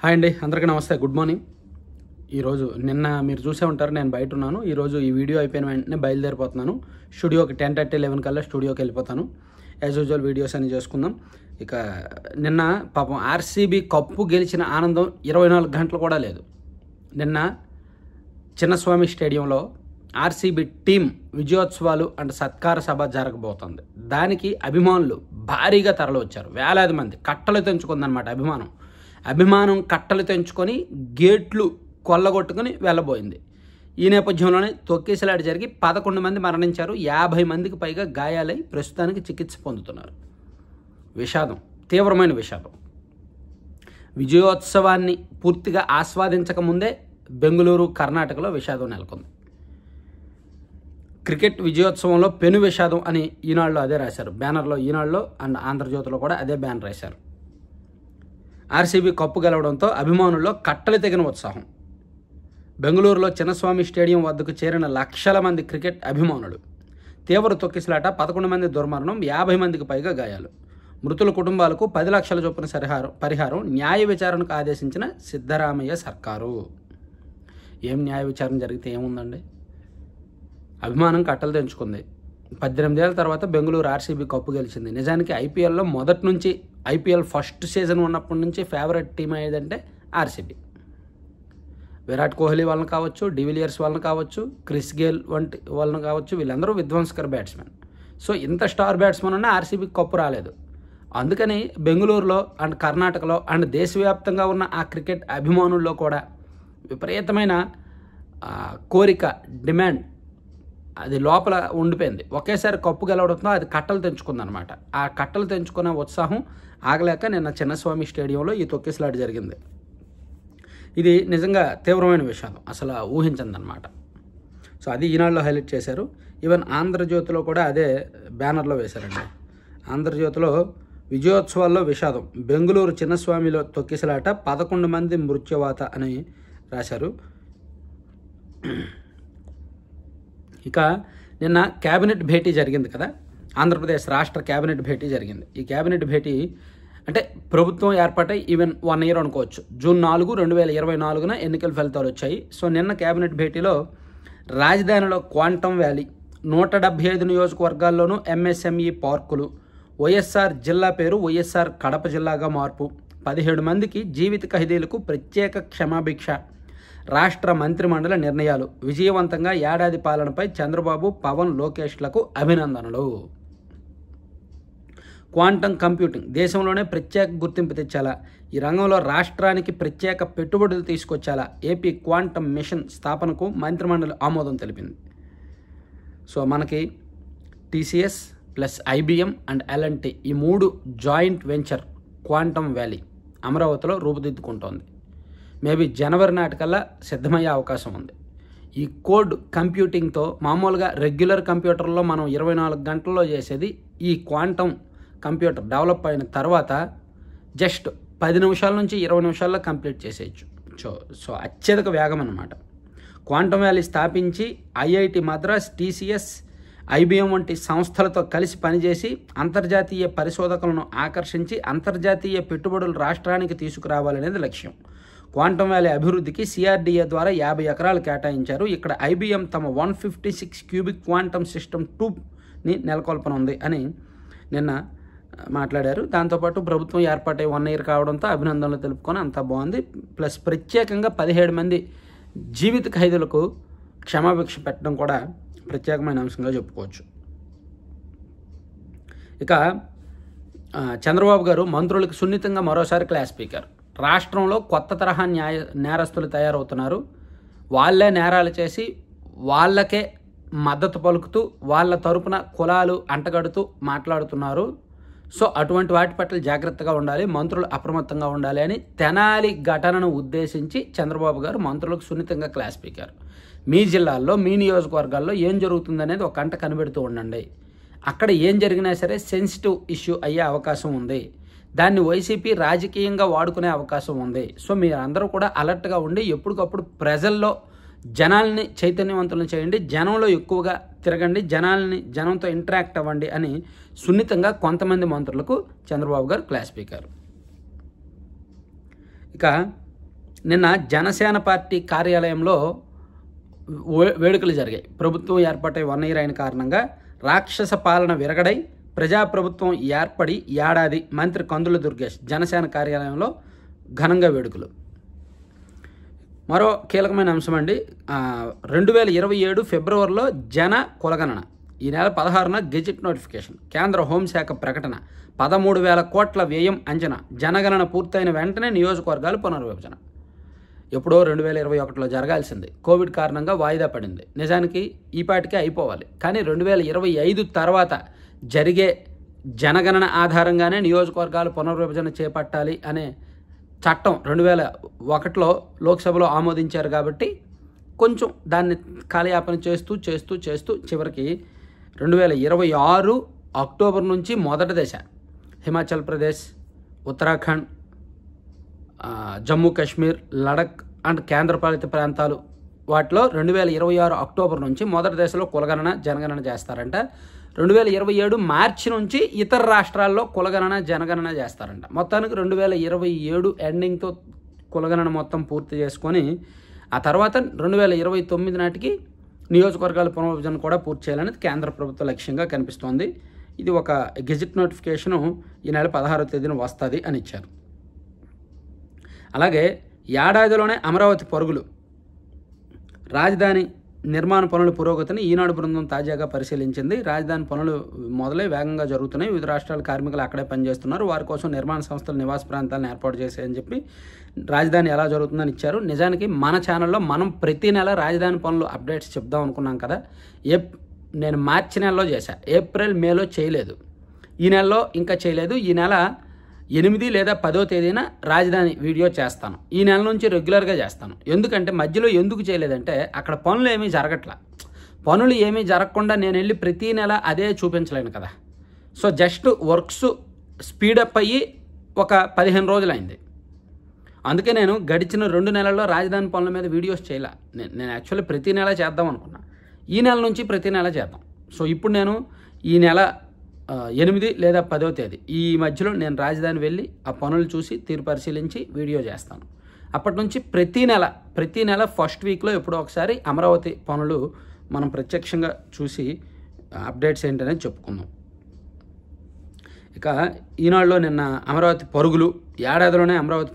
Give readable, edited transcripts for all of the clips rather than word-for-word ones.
Hi అండి, అందరికీ నమస్తే, గుడ్ మార్నింగ్. ఈరోజు నిన్న మీరు చూసే ఉంటారు, నేను బయట ఉన్నాను. ఈరోజు ఈ వీడియో అయిపోయిన వెంటనే బయలుదేరిపోతున్నాను. స్టూడియోకి 10:30-11 కల్లా స్టూడియోకి వెళ్ళిపోతాను. యాజ్ యూజువల్ వీడియోస్ అన్ని చేసుకుందాం. ఇక నిన్న పాపం ఆర్సీబీ కప్పు గెలిచిన ఆనందం 24 గంటలు కూడా లేదు. నిన్న చిన్నస్వామి స్టేడియంలో ఆర్సీబీ టీం విజయోత్సవాలు అండ్ సత్కార సభ జరగబోతోంది. దానికి అభిమానులు భారీగా తరలి వచ్చారు. వేలాది మంది. కట్టలు తెంచుకుందనమాట అభిమానం కట్టలు తెంచుకొని గేట్లు కొల్లగొట్టుకుని వెళ్ళబోయింది. ఈ నేపథ్యంలోనే తొక్కేసలాట జరిగి 11 మంది మరణించారు. 50 మందికి పైగా గాయాలై ప్రస్తుతానికి చికిత్స పొందుతున్నారు. విషాదం, తీవ్రమైన విషాదం. విజయోత్సవాన్ని పూర్తిగా ఆస్వాదించకముందే బెంగళూరు, కర్ణాటకలో విషాదం నెలకొంది. క్రికెట్ విజయోత్సవంలో పెను విషాదం అని ఈనాడులో అదే రాశారు. బ్యానర్లో ఈనాడులో అండ్ ఆంధ్రజ్యోతిలో కూడా అదే బ్యానర్ రాశారు. ఆర్సీబీ కప్పు గెలవడంతో అభిమానుల్లో కట్టలు తెగిన ఉత్సాహం. బెంగళూరులో చిన్నస్వామి స్టేడియం వద్దకు చేరిన లక్షల మంది క్రికెట్ అభిమానులు. తీవ్ర తొక్కిసలాట, 11 మంది దుర్మరణం, 50 మందికి పైగా గాయాలు. మృతుల కుటుంబాలకు 10 లక్షల చొప్పున పరిహారం న్యాయ విచారణకు ఆదేశించిన సిద్ధరామయ్య సర్కారు. ఏం న్యాయ విచారణ జరిగితే ఏముందండి? అభిమానం కట్టలు తెంచుకుంది. 18 ఏళ్ల తర్వాత బెంగళూరు ఆర్సీబీ కప్పు గెలిచింది. నిజానికి ఐపీఎల్లో మొదటి నుంచి, ఐపీఎల్ ఫస్ట్ సీజన్ ఉన్నప్పటి నుంచి ఫేవరెట్ టీం ఏదంటే ఆర్సీబీ. విరాట్ కోహ్లీ వాళ్ళని కావచ్చు, డివిలియర్స్ వాళ్ళని కావచ్చు, క్రిస్ గేల్ వంటి వాళ్ళని కావచ్చు, వీళ్ళందరూ విధ్వంసకర బ్యాట్స్మెన్. సో ఇంత స్టార్ బ్యాట్స్మెన్ ఉన్న ఆర్సీబీకి కప్పు రాలేదు. అందుకని బెంగళూరులో అండ్ కర్ణాటకలో అండ్ దేశవ్యాప్తంగా ఉన్న ఆ క్రికెట్ అభిమానుల్లో కూడా విపరీతమైన కోరిక, డిమాండ్ అది లోపల ఉండిపోయింది. ఒకేసారి కప్పు గెలవడంతో అది కట్టలు తెంచుకుందనమాట. ఆ కట్టలు తెంచుకునే ఉత్సాహం ఆగలేక నిన్న చిన్నస్వామి స్టేడియంలో ఈ తొక్కిసలాట జరిగింది. ఇది నిజంగా తీవ్రమైన విషయం, అసలు ఊహించదన్నమాట. సో అది ఈనాడులో హైలైట్ చేశారు. ఈవెన్ ఆంధ్రజ్యోతిలో కూడా అదే బ్యానర్లో వేశారండి. ఆంధ్రజ్యోతిలో విజయోత్సవాల్లో విషాదం, బెంగళూరు చిన్నస్వామిలో తొక్కిసలాట, 11 మంది మృత్యువాత అని రాశారు. ఇక నిన్న క్యాబినెట్ భేటీ జరిగింది కదా, ఆంధ్రప్రదేశ్ రాష్ట్ర క్యాబినెట్ భేటీ జరిగింది. ఈ క్యాబినెట్ భేటీ అంటే ప్రభుత్వం ఏర్పాటై ఈవెన్ 1 ఇయర్ అనుకోవచ్చు. జూన్ 4, 2024 ఎన్నికల ఫలితాలు వచ్చాయి. సో నిన్న క్యాబినెట్ భేటీలో రాజధానిలో క్వాంటమ్ వ్యాలీ, 175 నియోజకవర్గాల్లోనూ ఎంఎస్ఎంఈ పార్కులు, వైఎస్ఆర్ జిల్లా పేరు వైఎస్ఆర్ కడప జిల్లాగా మార్పు, 17 మందికి జీవిత ఖైదీలకు ప్రత్యేక క్షమాభిక్ష, రాష్ట్ర మంత్రిమండలి నిర్ణయాలు, విజయవంతంగా ఏడాది పాలనపై చంద్రబాబు, పవన్, లోకేష్లకు అభినందనలు. క్వాంటమ్ కంప్యూటింగ్ దేశంలోనే ప్రత్యేక గుర్తింపు తెచ్చేలా, ఈ రంగంలో రాష్ట్రానికి ప్రత్యేక పెట్టుబడులు తీసుకొచ్చేలా ఏపీ క్వాంటమ్ మిషన్ స్థాపనకు మంత్రిమండలి ఆమోదం తెలిపింది. సో మనకి TCS plus IBM and L&T ఈ 3 జాయింట్ వెంచర్ క్వాంటమ్ వ్యాలీ అమరావతిలో రూపుదిద్దుకుంటోంది. మేబీ జనవరి నాటికల్లా సిద్ధమయ్యే అవకాశం ఉంది. ఈ కోడ్ కంప్యూటింగ్తో మామూలుగా రెగ్యులర్ కంప్యూటర్లో మనం 24 గంటల్లో చేసేది ఈ క్వాంటమ్ కంప్యూటర్ డెవలప్ అయిన తర్వాత జస్ట్ 10 నిమిషాల నుంచి 20 నిమిషాల్లో కంప్లీట్ చేసేయచ్చు. సో అత్యధిక వేగం అన్నమాట. క్వాంటమ్ వ్యాలీ స్థాపించి ఐఐటి మద్రాస్, టీసీఎస్, ఐబిఎం వంటి సంస్థలతో కలిసి పనిచేసి అంతర్జాతీయ పరిశోధకులను ఆకర్షించి అంతర్జాతీయ పెట్టుబడులు రాష్ట్రానికి తీసుకురావాలనేది లక్ష్యం. క్వాంటమ్ వ్యాలీ అభివృద్ధికి సిఆర్డీఏ ద్వారా 50 ఎకరాలు కేటాయించారు. ఇక్కడ ఐబిఎం తమ 156 క్యూబిక్ క్వాంటమ్ సిస్టమ్ 2ని నెలకొల్పనుంది అని నిన్న మాట్లాడారు. దాంతోపాటు ప్రభుత్వం ఏర్పాటై 1 ఇయర్ కావడంతో అభినందనలు తెలుపుకొని అంతా బాగుంది. ప్లస్ ప్రత్యేకంగా 17 మంది జీవిత ఖైదీలకు క్షమాభిక్ష పెట్టడం కూడా ప్రత్యేకమైన అంశంగా చెప్పుకోవచ్చు. ఇక చంద్రబాబు గారు మంత్రులకు సున్నితంగా మరోసారి క్లాస్ స్పీకర్. రాష్ట్రంలో కొత్త తరహా నేరస్తులు తయారవుతున్నారు. వాళ్ళే నేరాలు చేసి వాళ్ళకే మద్దతు పలుకుతూ వాళ్ళ తరపున కులాలు అంటగడుతూ మాట్లాడుతున్నారు. సో అటువంటి వాటి పట్ల జాగ్రత్తగా ఉండాలి, మంత్రులు అప్రమత్తంగా ఉండాలి అని తెనాలి ఘటనను ఉద్దేశించి చంద్రబాబు గారు మంత్రులకు సున్నితంగా క్లాస్ స్పీకర్. మీ జిల్లాల్లో, మీ నియోజకవర్గాల్లో ఏం జరుగుతుందనేది ఒక కంట కనిపెడుతూ ఉండండి. అక్కడ ఏం జరిగినా సరే సెన్సిటివ్ ఇష్యూ అయ్యే అవకాశం ఉంది. దాన్ని వైసీపీ రాజకీయంగా వాడుకునే అవకాశం ఉంది. సో మీరందరూ కూడా అలర్ట్గా ఉండి ఎప్పటికప్పుడు ప్రజల్లో జనాల్ని చైతన్యవంతులను చేయండి, జనంలో ఎక్కువగా తిరగండి, జనంతో ఇంటరాక్ట్ అవ్వండి అని సున్నితంగా కొంతమంది మంత్రులకు చంద్రబాబు గారు క్లాస్ స్పీకర్. ఇక నిన్న జనసేన పార్టీ కార్యాలయంలో వేడుకలు జరిగాయి. ప్రభుత్వం ఏర్పాటై 1 year అయిన కారణంగా రాక్షస పాలన విరగడై ప్రజాప్రభుత్వం ఏర్పడి ఏడాది. మంత్రి కందుల దుర్గేష్ జనసేన కార్యాలయంలో ఘనంగా వేడుకలు. మరో కీలకమైన అంశం అండి, 2027 ఫిబ్రవరిలో జన కులగణన. ఈ నెల 16న గెజిట్ నోటిఫికేషన్. కేంద్ర హోంశాఖ ప్రకటన. 13,000 కోట్ల వ్యయం అంచనా. జనగణన పూర్తయిన వెంటనే నియోజకవర్గాలు పునర్విభజన. ఎప్పుడో 2021లో జరగాల్సింది, కోవిడ్ కారణంగా వాయిదా పడింది. నిజానికి ఈపాటికే అయిపోవాలి, కానీ 2025 తర్వాత జరిగే జనగణన ఆధారంగానే నియోజకవర్గాలు పునర్విభజన చేపట్టాలి అనే చట్టం 2001లో లోక్సభలో ఆమోదించారు. కాబట్టి కొంచెం దాన్ని కాలయాపన చేస్తూ చివరికి 2026 అక్టోబర్ నుంచి మొదటి దశ హిమాచల్ ప్రదేశ్, ఉత్తరాఖండ్, జమ్మూ కాశ్మీర్, లడక్ అండ్ కేంద్రపాలిత ప్రాంతాలు వాటిలో 2026 అక్టోబర్ నుంచి మొదటి దశలో కులగణన జనగణన చేస్తారంట. 2027 మార్చి నుంచి ఇతర రాష్ట్రాల్లో కులగణన జనగణన చేస్తారంట. మొత్తానికి 2027 ఎండింగ్తో కులగణన మొత్తం పూర్తి చేసుకొని ఆ తర్వాత 2029 నాటికి నియోజకవర్గాల పునర్విభజన కూడా పూర్తి చేయాలనేది కేంద్ర ప్రభుత్వ లక్ష్యంగా కనిపిస్తోంది. ఇది ఒక గెజిట్ నోటిఫికేషను ఈ నెల 16వ తేదీన వస్తుంది అని ఇచ్చారు. అలాగే ఏడాదిలోనే అమరావతి పరుగులు. రాజధాని నిర్మాణ పనుల పురోగతిని ఈనాడు బృందం తాజాగా పరిశీలించింది. రాజధాని పనులు మొదలై వేగంగా జరుగుతున్నాయి. వివిధ రాష్ట్రాల కార్మికులు అక్కడే పనిచేస్తున్నారు. వారి కోసం నిర్మాణ సంస్థలు నివాస ప్రాంతాలను ఏర్పాటు చేశాయని చెప్పి రాజధాని ఎలా జరుగుతుందని ఇచ్చారు. నిజానికి మన ఛానల్లో మనం ప్రతి నెల రాజధాని పనులు అప్డేట్స్ చెప్దాం అనుకున్నాం కదా. నేను మార్చి నెలలో చేశా, ఏప్రిల్ మేలో చేయలేదు, ఈ నెలలో ఇంకా చేయలేదు. ఈ నెల 8 లేదా 10వ తేదీన రాజధాని వీడియో చేస్తాను. ఈ నెల నుంచి రెగ్యులర్గా చేస్తాను. ఎందుకంటే మధ్యలో ఎందుకు చేయలేదంటే అక్కడ పనులు ఏమీ జరగట్లా. పనులు ఏమీ జరగకుండా నేను వెళ్ళి ప్రతీ నెల అదే చూపించలేను కదా. సో జస్ట్ వర్క్స్ స్పీడప్ అయ్యి ఒక 15 రోజులైంది. అందుకే నేను గడిచిన 2 నెలల్లో రాజధాని పనుల మీద వీడియోస్ చేయలే. నేను యాక్చువల్లీ ప్రతీ నెల చేద్దాం అనుకున్నా. ఈ నెల నుంచి ప్రతీ నెల చేద్దాం. సో ఇప్పుడు నేను ఈ నెల 8 లేదా 10వ తేదీ ఈ మధ్యలో నేను రాజధాని వెళ్ళి ఆ పనులు చూసి తీరు పరిశీలించి వీడియో చేస్తాను. అప్పటి నుంచి ప్రతి నెల ఫస్ట్ వీక్లో ఎప్పుడో ఒకసారి అమరావతి పనులు మనం ప్రత్యక్షంగా చూసి అప్డేట్స్ ఏంటనేది చెప్పుకుందాం. ఇక ఈనాడులో నిన్న అమరావతి పరుగులు. ఏడాదిలోనే అమరావతి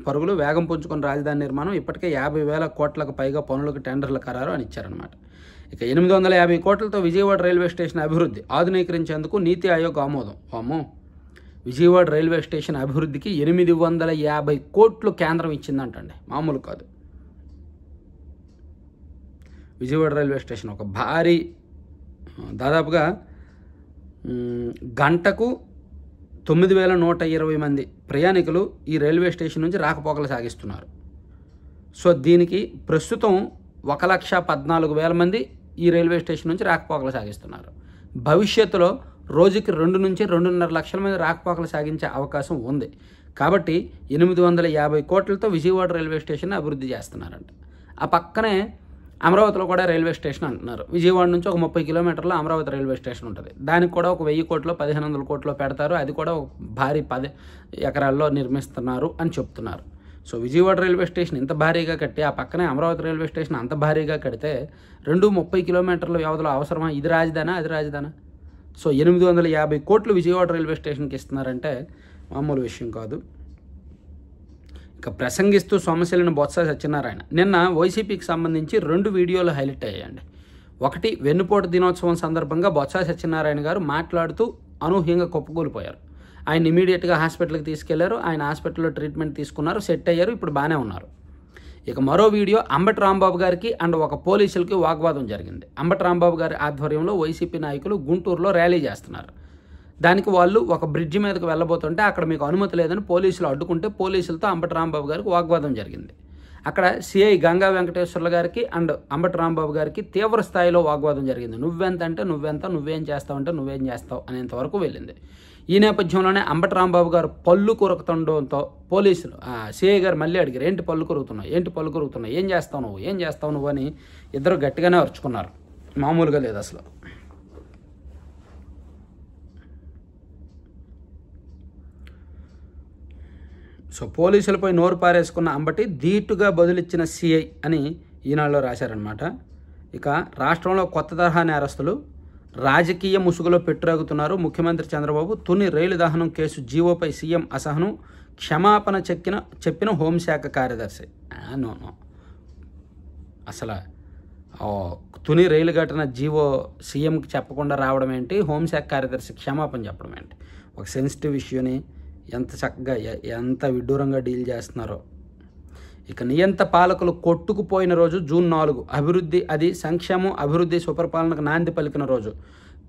పరుగులు వేగం పుంజుకున్న రాజధాని నిర్మాణం. ఇప్పటికే 50,000 కోట్లకు పైగా పనులకు టెండర్ల ఖరారు అని ఇచ్చారనమాట. ఇక 850 కోట్లతో విజయవాడ రైల్వే స్టేషన్ అభివృద్ధి ఆధునీకరించేందుకు నీతి ఆయోగ్ ఆమోదం. వామ్మో, విజయవాడ రైల్వే స్టేషన్ అభివృద్ధికి 850 కోట్లు కేంద్రం ఇచ్చిందంటండి, మామూలు కాదు. విజయవాడ రైల్వే స్టేషన్ ఒక భారీ, దాదాపుగా గంటకు 9,120 మంది ప్రయాణికులు ఈ రైల్వే స్టేషన్ నుంచి రాకపోకలు సాగిస్తున్నారు. సో దీనికి ప్రస్తుతం 1,14,000 మంది ఈ రైల్వే స్టేషన్ నుంచి రాకపోకలు సాగిస్తున్నారు. భవిష్యత్తులో రోజుకి 2 నుంచి 2.5 లక్షల మంది రాకపోకలు సాగించే అవకాశం ఉంది. కాబట్టి 850 కోట్లతో విజయవాడ రైల్వే స్టేషన్ అభివృద్ధి చేస్తున్నారంట. ఆ పక్కనే అమరావతిలో కూడా రైల్వే స్టేషన్ అంటున్నారు. విజయవాడ నుంచి ఒక 30 కిలోమీటర్ల అమరావతి రైల్వే స్టేషన్ ఉంటుంది. దానికి కూడా ఒక 1000 కోట్లు 1,500 కోట్లు పెడతారు. అది కూడా ఒక భారీ 10 ఎకరాల్లో నిర్మిస్తున్నారు అని చెప్తున్నారు. సో విజయవాడ రైల్వే స్టేషన్ ఇంత భారీగా కట్టి ఆ పక్కనే అమరావతి రైల్వే స్టేషన్ అంత భారీగా కడితే 30 కిలోమీటర్ల వ్యవధిలో అవసరమా? ఇది రాజధానా అది రాజధానా? సో 850 కోట్లు విజయవాడ రైల్వే స్టేషన్కి ఇస్తున్నారంటే మామూలు విషయం కాదు. ఇక ప్రసంగిస్తూ సోమశిలని బొత్స సత్యనారాయణ నిన్న వైసీపీకి సంబంధించి 2 వీడియోలు హైలైట్ అయ్యాయండి. ఒకటి, వెన్నుపోటు దినోత్సవం సందర్భంగా బొత్స సత్యనారాయణ గారు మాట్లాడుతూ అనూహ్యంగా కుప్పకూలిపోయారు. ఆయన ఇమీడియట్గా హాస్పిటల్కి తీసుకెళ్లారు. ఆయన హాస్పిటల్లో ట్రీట్మెంట్ తీసుకున్నారు, సెట్ అయ్యారు, ఇప్పుడు బాగానే ఉన్నారు. ఇక మరో వీడియో, అంబటి రాంబాబు గారికి అండ్ ఒక పోలీసులకి వాగ్వాదం జరిగింది. అంబటి రాంబాబు గారి ఆధ్వర్యంలో వైసీపీ నాయకులు గుంటూరులో ర్యాలీ చేస్తున్నారు. దానికి వాళ్ళు ఒక బ్రిడ్జి మీదకి వెళ్ళబోతుంటే అక్కడ మీకు అనుమతి లేదని పోలీసులు అడ్డుకుంటే పోలీసులతో అంబటి రాంబాబు గారికి వాగ్వాదం జరిగింది. అక్కడ సిఐ గంగా వెంకటేశ్వర్ల గారికి అండ్ అంబటి రాంబాబు గారికి తీవ్ర స్థాయిలో వాగ్వాదం జరిగింది. నువ్వెంత అంటే నువ్వెంత, నువ్వేం చేస్తావంటే నువ్వేం చేస్తావు అనేంతవరకు వెళ్ళింది. ఈ నేపథ్యంలోనే అంబటి రాంబాబు గారు పళ్ళు కొరుకుతుండడంతో పోలీసులు సిఐ గారు మళ్ళీ అడిగారు, ఏంటి పళ్ళు కొరుకుతున్నావు, ఏం చేస్తావు నువ్వు అని ఇద్దరు గట్టిగానే అరుచుకున్నారు. మామూలుగా లేదు అసలు. సో పోలీసులపై నోరు పారేసుకున్న అంబటి ధీటుగా బదులిచ్చిన సిఐ అని ఈనాడులో రాశారనమాట. ఇక రాష్ట్రంలో కొత్త తరహా నేరస్తులు రాజకీయ ముసుగులో పెట్టురాగుతున్నారు. ముఖ్యమంత్రి చంద్రబాబు తుని రైలు దహనం కేసు జీవోపై సీఎం అసహనం, క్షమాపణ చెప్పిన హోంశాఖ కార్యదర్శి. నో అసలు తుని రైలు ఘటన జీవో సీఎంకి చెప్పకుండా రావడం ఏంటి, హోంశాఖ కార్యదర్శి క్షమాపణ చెప్పడం ఏంటి? ఒక సెన్సిటివ్ ఇష్యూని ఎంత చక్కగా ఎంత విడ్డూరంగా డీల్ చేస్తున్నారో. ఇక నియంత పాలకులు కొట్టుకుపోయిన రోజు జూన్ 4 అభివృద్ధి అది సంక్షేమం అభివృద్ధి సుపరిపాలనకు నాంది పలికిన రోజు.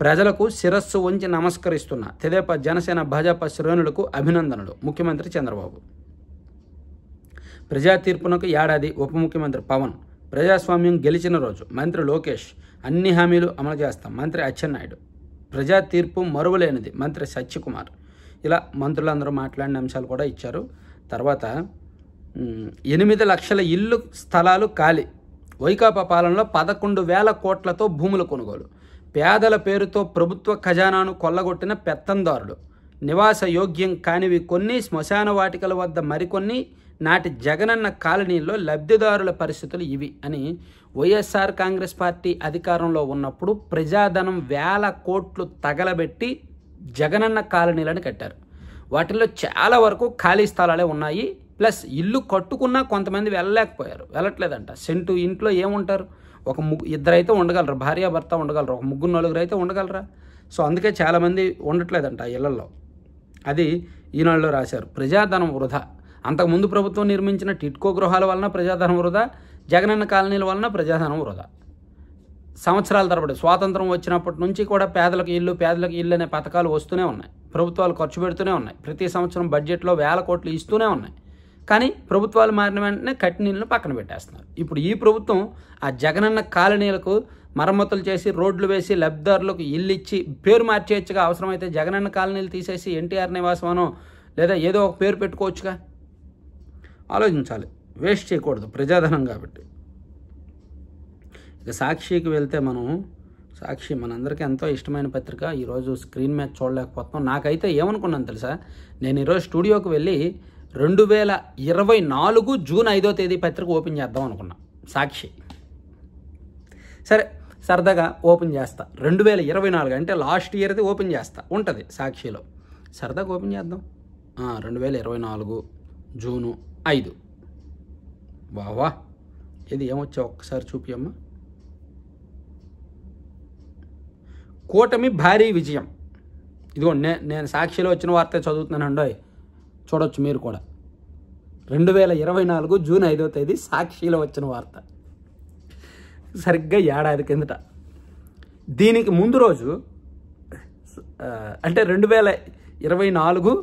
ప్రజలకు శిరస్సు వంచి నమస్కరిస్తున్న తెదేపా జనసేన భాజపా శ్రేణులకు అభినందనలు ముఖ్యమంత్రి చంద్రబాబు. ప్రజా తీర్పునకు ఏడాది ఉప ముఖ్యమంత్రి పవన్. ప్రజాస్వామ్యం గెలిచిన రోజు మంత్రి లోకేష్. అన్ని హామీలు అమలు చేస్తాం మంత్రి అచ్చెన్నాయుడు. ప్రజా తీర్పు మరువలేనిది మంత్రి సత్యకుమార్. ఇలా మంత్రులందరూ మాట్లాడిన అంశాలు కూడా ఇచ్చారు. తర్వాత 8 లక్షల ఇల్లు స్థలాలు ఖాళీ. వైకాపా పాలనలో 11,000 కోట్లతో భూముల కొనుగోలు. పేదల పేరుతో ప్రభుత్వ ఖజానాను కొల్లగొట్టిన పెత్తందారులు. నివాస యోగ్యం కానివి కొన్ని, శ్మశాన వాటికల వద్ద మరికొన్ని. నాటి జగనన్న కాలనీల్లో లబ్ధిదారుల పరిస్థితులు ఇవి అని వైఎస్ఆర్ కాంగ్రెస్ పార్టీ అధికారంలో ఉన్నప్పుడు ప్రజాధనం 1000 కోట్లు తగలబెట్టి జగనన్న కాలనీలను కట్టారు. వాటిల్లో చాలా వరకు ఖాళీ స్థలాలే ఉన్నాయి. ప్లస్ ఇల్లు కట్టుకున్నా కొంతమంది వెళ్ళట్లేదంట. సెంటు ఇంట్లో ఏముంటారు? ఇద్దరైతే ఉండగలరు, భార్యాభర్త ఉండగలరు, ఒక 3-4 అయితే ఉండగలరా? సో అందుకే చాలామంది ఉండట్లేదంట ఆ ఇళ్లలో. అది ఈనాడులో రాశారు. ప్రజాధనం వృధా. అంతకుముందు ప్రభుత్వం నిర్మించిన టిట్కో గృహాల వలన ప్రజాధనం వృధా, జగనన్న కాలనీల వలన ప్రజాధనం వృధా. సంవత్సరాల తరబడి స్వాతంత్రం వచ్చినప్పటి నుంచి కూడా పేదలకు ఇల్లు అనే పథకాలు వస్తూనే ఉన్నాయి. ప్రభుత్వాలు ఖర్చు పెడుతూనే ఉన్నాయి. ప్రతి సంవత్సరం బడ్జెట్లో 1000 కోట్లు ఇస్తూనే ఉన్నాయి. కానీ ప్రభుత్వాలు మారిన వెంటనే కట్టిన ఇళ్ళను పక్కన పెట్టేస్తున్నారు. ఇప్పుడు ఈ ప్రభుత్వం ఆ జగనన్న కాలనీలకు మరమ్మతులు చేసి రోడ్లు వేసి లబ్ధిదారులకు ఇల్లు ఇచ్చి పేరు మార్చేయచ్చుగా. అవసరమైతే జగనన్న కాలనీలు తీసేసి ఎన్టీఆర్ నివాసమనో లేదా ఏదో ఒక పేరు పెట్టుకోవచ్చుగా. ఆలోచించాలి, వేస్ట్ చేయకూడదు ప్రజాధనం కాబట్టి. ఇక సాక్షికి వెళ్తే సాక్షి మనందరికీ ఎంతో ఇష్టమైన పత్రిక. ఈరోజు స్క్రీన్ మీద చూడలేకపోతున్నాం. నాకైతే ఏమనుకున్నాను తెలుసా, నేను ఈరోజు స్టూడియోకి వెళ్ళి 2024 జూన్ 5వ తేదీ పత్రిక ఓపెన్ చేద్దాం అనుకున్నా. సాక్షి సరే సరదాగా ఓపెన్ చేస్తా. 2024 అంటే లాస్ట్ ఇయర్ది ఓపెన్ చేస్తా ఉంటుంది సాక్షిలో. సరదాగా ఓపెన్ చేద్దాం. 2024 జూను 5. వావా, ఇది ఏమొచ్చా ఒక్కసారి చూపియమ్మా. కూటమి భారీ విజయం. ఇదిగో నేను సాక్షిలో వచ్చిన వార్త చదువుతున్నానండి, చూడొచ్చు మీరు కూడా. 2024 జూన్ 5వ తేదీ సాక్షిలో వచ్చిన వార్త. సరిగ్గా ఏడాది కిందట. దీనికి ముందు రోజు అంటే 2024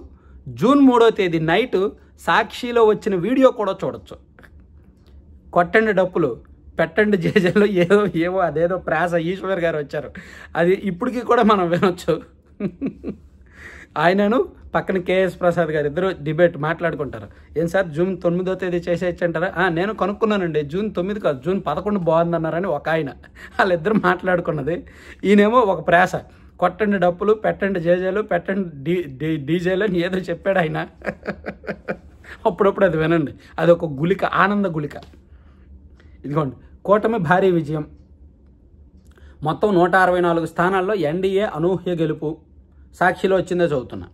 జూన్ 3వ తేదీ నైటు సాక్షిలో వచ్చిన వీడియో కూడా చూడొచ్చు. కొట్టండి డప్పులు, పెట్టండి జేజల్లో ఏవో అదేదో ప్రాస ఈశ్వర్ గారు వచ్చారు. అది ఇప్పటికీ కూడా మనం వినొచ్చు. ఆయనను పక్కన కేఎస్ ప్రసాద్ గారు ఇద్దరు డిబేట్ మాట్లాడుకుంటారు. ఏం సార్ జూన్ 9వ తేదీ చేసేయచ్చు అంటారా? నేను కనుక్కున్నానండి, జూన్ 9 కాదు జూన్ 11 బాగుందన్నారని ఒక ఆయన. వాళ్ళిద్దరు మాట్లాడుకున్నది. ఈయనేమో ఒక ప్రాస, కొట్టండి డప్పులు, పెట్టండి జేజేలు, పెట్టండి డీజేలు అని ఏదో చెప్పాడు ఆయన. అప్పుడప్పుడు అది వినండి, అది ఒక గుళిక, ఆనంద గుళిక. ఇదిగోండి, కూటమి భారీ విజయం. మొత్తం 164 స్థానాల్లో ఎన్డీఏ అనూహ్య గెలుపు. సాక్షిలో వచ్చిందే చదువుతున్నా.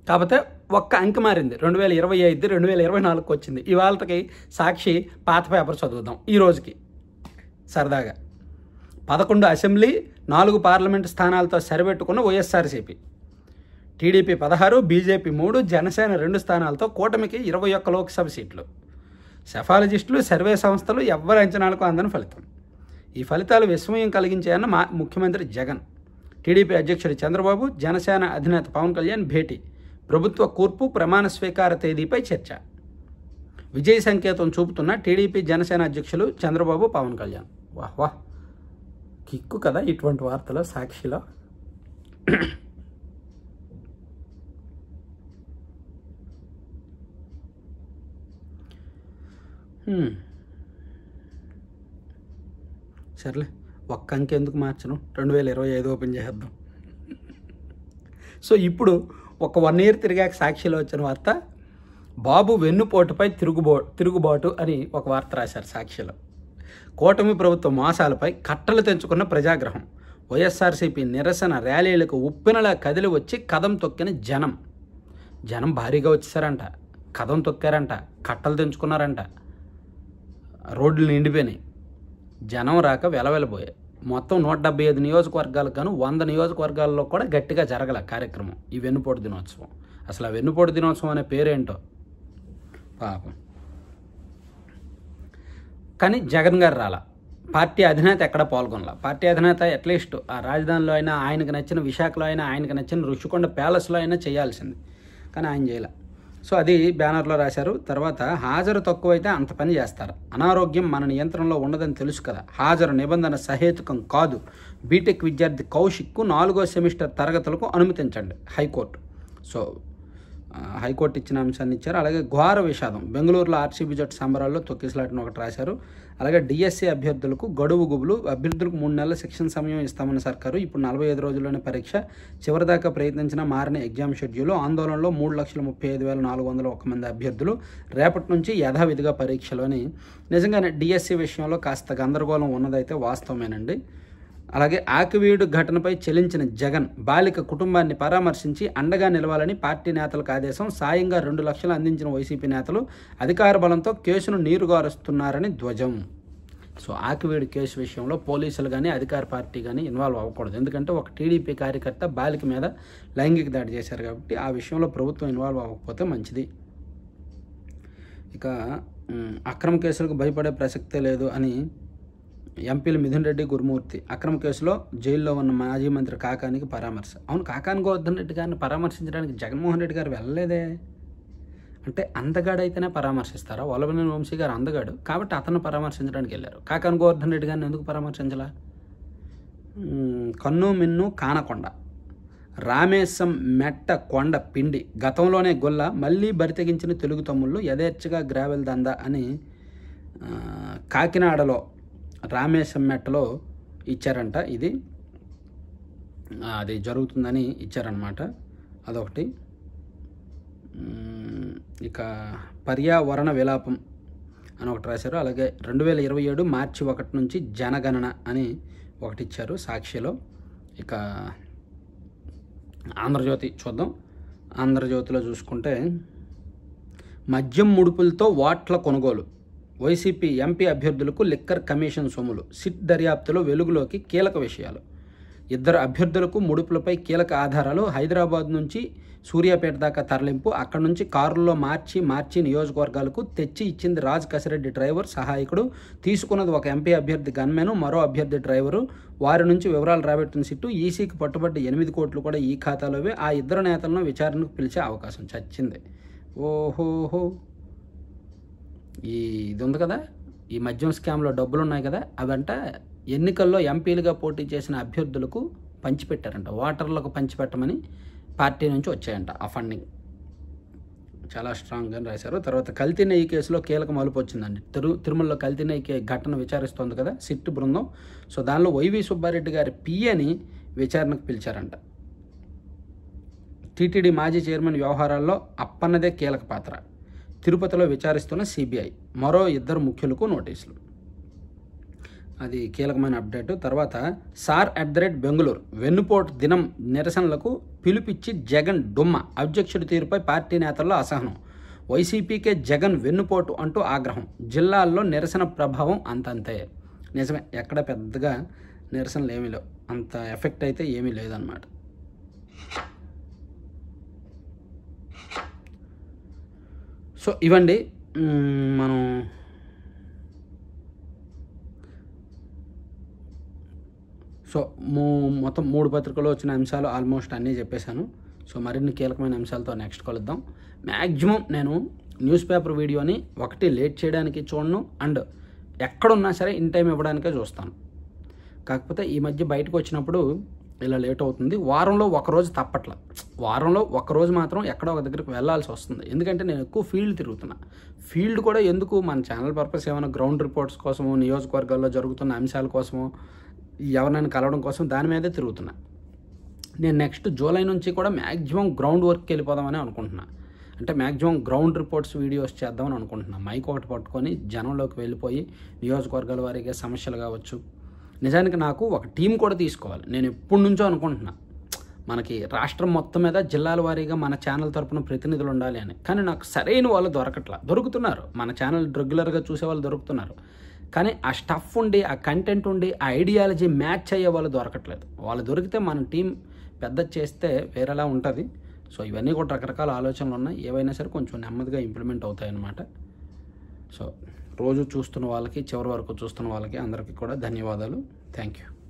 కాకపోతే ఒక్క అంకె మారింది. 2025 2024 వచ్చింది. ఇవాళకి సాక్షి పాత పేపర్ చదువుదాం ఈ రోజుకి సరదాగా. 11 అసెంబ్లీ 4 పార్లమెంటు స్థానాలతో సరిపెట్టుకున్న వైఎస్ఆర్సీపీ. టీడీపీ 16, బీజేపీ 3, జనసేన 2 స్థానాలతో కూటమికి 21 లోక్సభ సీట్లు. సెఫాలజిస్టులు, సర్వే సంస్థలు ఎవ్వరి అంచనాలకు అందని ఫలితం. ఈ ఫలితాలు విస్మయం కలిగించాయన్న ముఖ్యమంత్రి జగన్. టీడీపీ అధ్యక్షుడు చంద్రబాబు, జనసేన అధినేత పవన్ కళ్యాణ్ భేటీ. ప్రభుత్వ కూర్పు, ప్రమాణ స్వీకార తేదీపై చర్చ. విజయ సంకేతం చూపుతున్న టీడీపీ జనసేన అధ్యక్షులు చంద్రబాబు, పవన్ కళ్యాణ్. వాహ్ వాహ్, కిక్కు కదా ఇటువంటి వార్తలు సాక్షిలో. సర్లే, ఒక్క అంకె ఎందుకు మార్చను, 2025 ఓపెన్ చేద్దాం. సో ఇప్పుడు ఒక 1 ఇయర్ తిరిగాక సాక్షిలో వచ్చిన వార్త, బాబు వెన్నుపోటుపై తిరుగుబాటు అని ఒక వార్త రాశారు సాక్షిలో. కూటమి ప్రభుత్వ మోసాలపై కట్టలు తెంచుకున్న ప్రజాగ్రహం. వైఎస్ఆర్సీపీ నిరసన ర్యాలీలకు ఉప్పెనలా కదిలి వచ్చి కదం తొక్కిన జనం భారీగా వచ్చేసారంట, కదం తొక్కారంట, కట్టలు తెంచుకున్నారంట, రోడ్లు నిండిపోయినాయి, జనం రాక వెలవెలబోయాయి. మొత్తం 175 నియోజకవర్గాలకు గాను 100 నియోజకవర్గాల్లో కూడా గట్టిగా జరగల కార్యక్రమం ఈ వెన్నుపోటు దినోత్సవం. అసలు ఆ వెన్నుపోటు దినోత్సవం అనే పేరేంటో పాపం. కానీ జగన్ గారు రాలా, పార్టీ అధినేత ఎక్కడ పాల్గొనలా. పార్టీ అధినేత అట్లీస్ట్ ఆ రాజధానిలో అయినా, ఆయనకు నచ్చిన విశాఖలో అయినా, ఆయనకు నచ్చిన రుషికొండ ప్యాలెస్లో అయినా చేయాల్సింది, కానీ ఆయన చేయలే. సో అది బ్యానర్లో రాశారు. తర్వాత హాజరు తక్కువైతే అంత పని చేస్తారు, అనారోగ్యం మన నియంత్రణలో ఉండదని తెలుసు కదా, హాజరు నిబంధన సహేతుకం కాదు, బీటెక్ విద్యార్థి కౌశిక్కు 4వ సెమిస్టర్ తరగతులకు అనుమతించండి హైకోర్టు. సో హైకోర్టు ఇచ్చిన అంశాన్ని ఇచ్చారు. అలాగే ఘోర విషాదం, బెంగళూరులో ఆర్సీబీ జట్టు సంబరాల్లో తొక్కిసలాటను ఒకటి రాశారు. అలాగే డిఎస్సీ అభ్యర్థులకు గడువు గుబులు, అభ్యర్థులకు 3 నెలల శిక్షణ సమయం ఇస్తామన్న సర్కారు, ఇప్పుడు 45 రోజుల్లోనే పరీక్ష, చివరిదాకా ప్రయత్నించిన మారిన ఎగ్జామ్ షెడ్యూల్, ఆందోళనలో 3,35,401 మంది అభ్యర్థులు, రేపటి నుంచి యథావిధిగా పరీక్షలోని. నిజంగానే డిఎస్సీ విషయంలో కాస్త గందరగోళం ఉన్నదైతే వాస్తవమేనండి. అలాగే ఆకివీడు ఘటనపై చెలించిన జగన్, బాలిక కుటుంబాన్ని పరామర్శించి అండగా నిలవాలని పార్టీ నేతలకు ఆదేశం, సాయంగా 2 లక్షలు అందించిన వైసీపీ నేతలు అధికార బలంతో కేసును నీరుగారుస్తున్నారని ధ్వజం. సో ఆకివీడు కేసు విషయంలో పోలీసులు కానీ అధికార పార్టీ కానీ ఇన్వాల్వ్ అవ్వకూడదు, ఎందుకంటే ఒక టీడీపీ కార్యకర్త బాలిక మీద లైంగిక దాడి చేశారు కాబట్టి ఆ విషయంలో ప్రభుత్వం ఇన్వాల్వ్ అవ్వకపోతే మంచిది. ఇక అక్రమ కేసులకు భయపడే ప్రసక్తే లేదు అని ఎంపీలు మిథున్ రెడ్డి, గురుమూర్తి. అక్రమ కేసులో జైల్లో ఉన్న మాజీ మంత్రి కాకానికి పరామర్శ. అవును, కాకాని గోవర్ధన్ రెడ్డి గారిని పరామర్శించడానికి జగన్మోహన్ రెడ్డి గారు వెళ్ళలేదే. అంటే అందగాడైతేనే పరామర్శిస్తారా? వల్లభనేని వంశీ గారు అందగాడు కాబట్టి అతను పరామర్శించడానికి వెళ్ళారు. కాకాని గోవర్ధన్ రెడ్డి గారిని ఎందుకు పరామర్శించాల? కన్ను మిన్ను కానకొండ, రామేశం మెట్ట కొండ పిండి, గతంలోనే గొల్ల, మళ్ళీ బరితెగించిన తెలుగు తమ్ముళ్ళు, యథేచ్ఛగా గ్రావెల్ దందా అని కాకినాడలో రామేశం మెట్టలో ఇచ్చారంట. అది జరుగుతుందని ఇచ్చారనమాట, అదొకటి. ఇక పర్యావరణ విలాపం అని ఒకటి రాశారు. అలాగే 2027 మార్చి 1 నుంచి జనగణన అని ఒకటి ఇచ్చారు సాక్షిలో. ఇక ఆంధ్రజ్యోతి చూద్దాం. ఆంధ్రజ్యోతిలో చూసుకుంటే మద్యం ముడుపులతో ఓట్ల కొనుగోలు, వైసీపీ ఎంపీ అభ్యర్థులకు లిక్కర్ కమిషన్ సొమ్ములు, సిట్ దర్యాప్తులో వెలుగులోకి కీలక విషయాలు, 2 అభ్యర్థులకు ముడుపులపై కీలక ఆధారాలు, హైదరాబాద్ నుంచి సూర్యాపేట దాకా తరలింపు, అక్కడి నుంచి కారుల్లో మార్చి నియోజకవర్గాలకు తెచ్చి ఇచ్చింది రాజ్ కసిరెడ్డి డ్రైవర్ సహాయకుడు, తీసుకున్నది ఒక ఎంపీ అభ్యర్థి గన్మెను, మరో అభ్యర్థి డ్రైవరు, వారి నుంచి వివరాలు రాబెట్టిన సిట్టు, ఈసీకి పట్టుబడ్డ 8 కోట్లు కూడా ఈ ఖాతాలోవే, ఆ 2 నేతలను విచారణకు పిలిచే అవకాశం చచ్చింది. ఓహోహో, ఇది ఉంది కదా, ఈ మద్యం స్కామ్లో డబ్బులు ఉన్నాయి కదా, అవంట ఎన్నికల్లో ఎంపీలుగా పోటీ చేసిన అభ్యర్థులకు పంచిపెట్టారంట, ఓటర్లకు పంచిపెట్టమని పార్టీ నుంచి వచ్చాయంట ఆ ఫండింగ్. చాలా స్ట్రాంగ్గా రాశారు. తర్వాత కల్తీ నెయ్యి కేసులో కీలక మలుపు వచ్చిందండి. తిరుమలలో కల్తీ నెయ్యి ఘటన విచారిస్తోంది కదా సిట్ బృందం. సో దానిలో వైవి సుబ్బారెడ్డి గారి పిఏని విచారణకు పిలిచారంట. టీటీడీ మాజీ చైర్మన్ వ్యవహారాల్లో అప్పన్నదే కీలక పాత్ర, తిరుపతిలో విచారిస్తున్న సిబిఐ, మరో 2 ముఖ్యులకు నోటీసులు. అది కీలకమైన అప్డేటు. తర్వాత సార్ @బెంగళూరు, వెన్నుపోటు దినం నిరసనలకు పిలుపిచ్చి జగన్ డుమ్మ, అధ్యక్షుడి తీరుపై పార్టీ నేతల్లో అసహనం, వైసీపీకే జగన్ వెన్నుపోటు అంటూ ఆగ్రహం, జిల్లాల్లో నిరసన ప్రభావం అంతంతే. నిజమే, ఎక్కడ పెద్దగా నిరసనలు ఏమీ లేవు, అంత ఎఫెక్ట్ అయితే ఏమీ లేదన్నమాట. సో ఇవండి మనం మొత్తం 3 పత్రికల్లో వచ్చిన అంశాలు ఆల్మోస్ట్ అన్నీ చెప్పేశాను. సో మరిన్ని కీలకమైన అంశాలతో నెక్స్ట్ కలుద్దాం. మ్యాక్సిమం నేను న్యూస్ పేపర్ వీడియోని ఒకటి లేట్ చేయడానికి చూడను, అండ్ ఎక్కడున్నా సరే ఇన్ టైం ఇవ్వడానికే చూస్తాను. కాకపోతే ఈ మధ్య బయటకు వచ్చినప్పుడు ఇలా లేట్ అవుతుంది. వారంలో ఒకరోజు తప్పట్ల, వారంలో ఒకరోజు మాత్రం ఎక్కడో ఒక దగ్గరికి వెళ్ళాల్సి వస్తుంది, ఎందుకంటే నేను ఎక్కువ ఫీల్డ్ తిరుగుతున్నా. ఫీల్డ్ కూడా ఎందుకు, మన ఛానల్ పర్పస్ ఏమైనా గ్రౌండ్ రిపోర్ట్స్ కోసమో, నియోజకవర్గాల్లో జరుగుతున్న అంశాల కోసమో, ఎవరినైనా కలవడం కోసం దాని మీదే తిరుగుతున్నా. నేను నెక్స్ట్ జూలై నుంచి కూడా మ్యాక్సిమం గ్రౌండ్ వర్క్కి వెళ్ళిపోదామని అనుకుంటున్నా. అంటే మ్యాక్సిమం గ్రౌండ్ రిపోర్ట్స్ వీడియోస్ చేద్దామని అనుకుంటున్నాను. మైక్ ఒకటి పట్టుకొని జనంలోకి వెళ్ళిపోయి నియోజకవర్గాల వారీగా సమస్యలు కావచ్చు. నిజానికి నాకు ఒక టీం కూడా తీసుకోవాలి. నేను ఎప్పటి నుంచో అనుకుంటున్నా మనకి రాష్ట్రం మొత్తం మీద జిల్లాల వారీగా మన ఛానల్ తరపున ప్రతినిధులు ఉండాలి అని. కానీ నాకు సరైన వాళ్ళు దొరుకుతున్నారు. మన ఛానల్ రెగ్యులర్గా చూసే వాళ్ళు దొరుకుతున్నారు. కానీ ఆ స్టఫ్ ఉండి, ఆ కంటెంట్ ఉండి, ఆ ఐడియాలజీ మ్యాచ్ అయ్యే వాళ్ళు దొరకట్లేదు. వాళ్ళు దొరికితే మన టీం పెద్ద చేస్తే వేరేలా ఉంటుంది. సో ఇవన్నీ కూడా రకరకాల ఆలోచనలు ఉన్నాయి. ఏవైనా సరే కొంచెం నెమ్మదిగా ఇంప్లిమెంట్ అవుతాయి అన్నమాట. సో రోజు చూస్తున్న వాళ్ళకి, చివరి వరకు చూస్తున్న వాళ్ళకి అందరికీ కూడా ధన్యవాదాలు. Thank you.